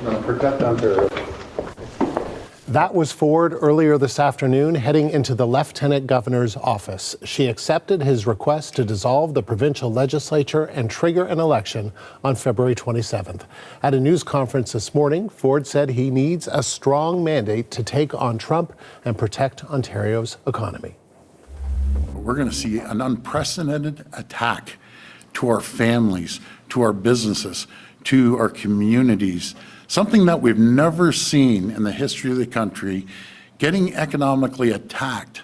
Protect Ontario. That was Ford earlier this afternoon, heading into the Lieutenant Governor's office. She accepted his request to dissolve the provincial legislature and trigger an election on February 27th. At a news conference this morning, Ford said he needs a strong mandate to take on Trump and protect Ontario's economy. We're going to see an unprecedented attack to our families, to our businesses, to our communities. Something that we've never seen in the history of the country, getting economically attacked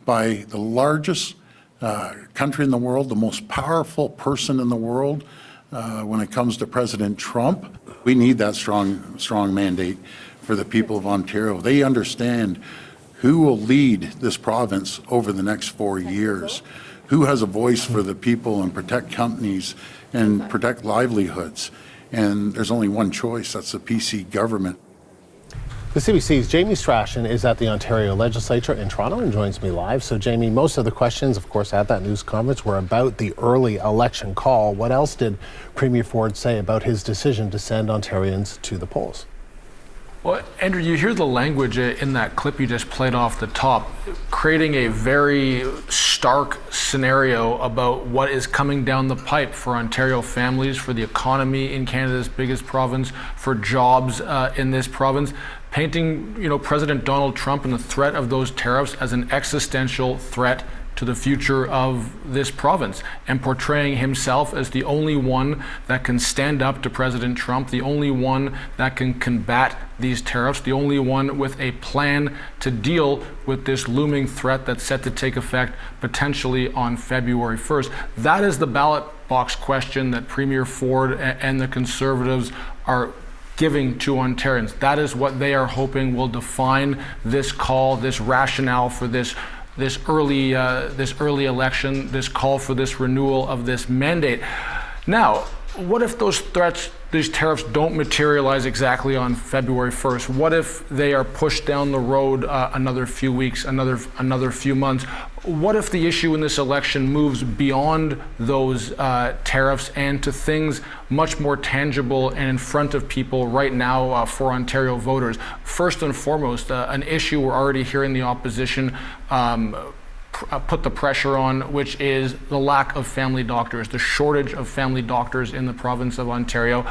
by the largest country in the world, the most powerful person in the world when it comes to President Trump. We need that strong mandate for the people of Ontario. They understand who will lead this province over the next 4 years, who has a voice for the people and protect companies and protect livelihoods. And there's only one choice, that's the PC government. The CBC's Jamie Strachan is at the Ontario Legislature in Toronto and joins me live. So Jamie, most of the questions, of course, at that news conference were about the early election call. What else did Premier Ford say about his decision to send Ontarians to the polls? Well, Andrew, you hear the language in that clip you just played off the top, creating a very stark scenario about what is coming down the pipe for Ontario families, for the economy in Canada's biggest province, for jobs in this province, painting, President Donald Trump and the threat of those tariffs as an existential threat to the future of this province, and portraying himself as the only one that can stand up to President Trump, the only one that can combat these tariffs, the only one with a plan to deal with this looming threat that's set to take effect potentially on February 1st. That is the ballot box question that Premier Ford and the Conservatives are giving to Ontarians. That is what they are hoping will define this call, this rationale for this early election, this call for this renewal of this mandate. Now, what if those threats, these tariffs don't materialize exactly on February 1st? What if they are pushed down the road another few weeks, another few months? What if the issue in this election moves beyond those tariffs and to things much more tangible and in front of people right now for Ontario voters? First and foremost, an issue we're already hearing the opposition put the pressure on, which is the lack of family doctors, the shortage of family doctors in the province of Ontario.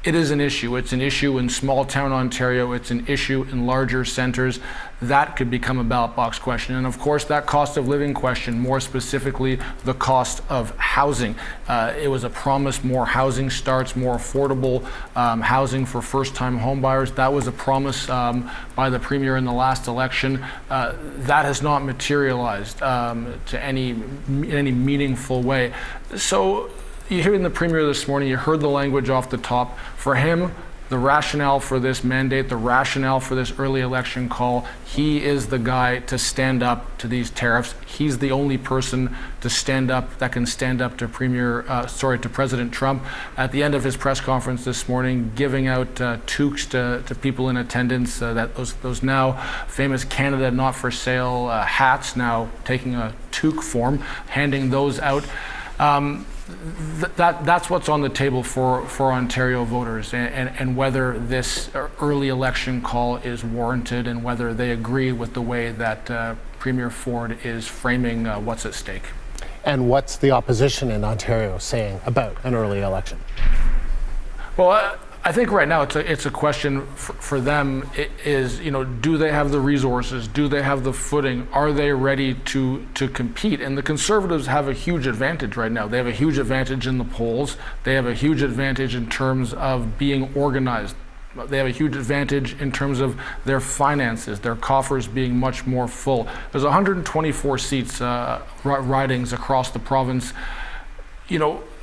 It is an issue. It's an issue in small town Ontario. It's an issue in larger centers. That could become a ballot box question. And of course, that cost of living question, more specifically, the cost of housing. It was a promise, more housing starts, more affordable housing for first-time homebuyers. That was a promise by the Premier in the last election. That has not materialized in any meaningful way. So, you hear in the Premier this morning, you heard the language off the top. For him, the rationale for this mandate, the rationale for this early election call, he is the guy to stand up to these tariffs. He's the only person to stand up, that can stand up to to President Trump. At the end of his press conference this morning, giving out toques to people in attendance, those now famous Canada Not For Sale hats, now taking a toque form, handing those out. That's what's on the table for Ontario voters, and whether this early election call is warranted and whether they agree with the way that Premier Ford is framing what's at stake. And what's the opposition in Ontario saying about an early election? Well, I think right now it's a question for them is, do they have the resources? Do they have the footing? Are they ready to compete? And the Conservatives have a huge advantage right now. They have a huge advantage in the polls. They have a huge advantage in terms of being organized. They have a huge advantage in terms of their finances, their coffers being much more full. There's 124 seats, ridings across the province.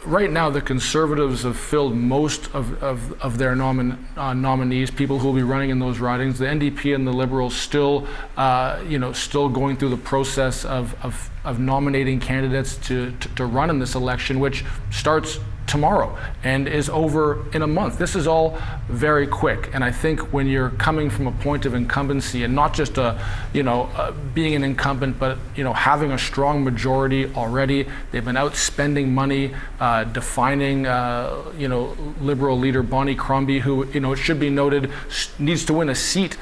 Right now, the Conservatives have filled most of their nominees, people who will be running in those ridings. The NDP and the Liberals still going through the process of nominating candidates to run in this election, which starts tomorrow and is over in a month. This is all very quick, and I think when you're coming from a point of incumbency and not just being an incumbent, but having a strong majority already, they've been out spending money, defining Liberal leader Bonnie Crombie, who it should be noted needs to win a seat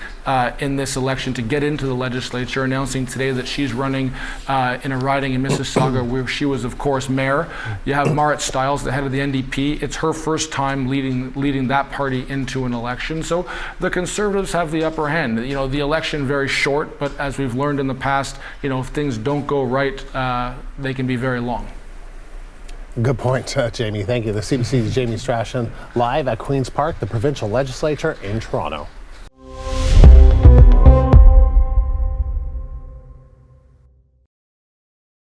in this election to get into the legislature, announcing today that she's running in a riding in Mississauga where she was, of course, mayor. You have Marit Stiles, the head of the NDP. It's her first time leading that party into an election. So the Conservatives have the upper hand. The election very short, but as we've learned in the past, if things don't go right, they can be very long. Good point, Jamie. Thank you. The CBC's Jamie Strachan live at Queen's Park, the provincial legislature in Toronto.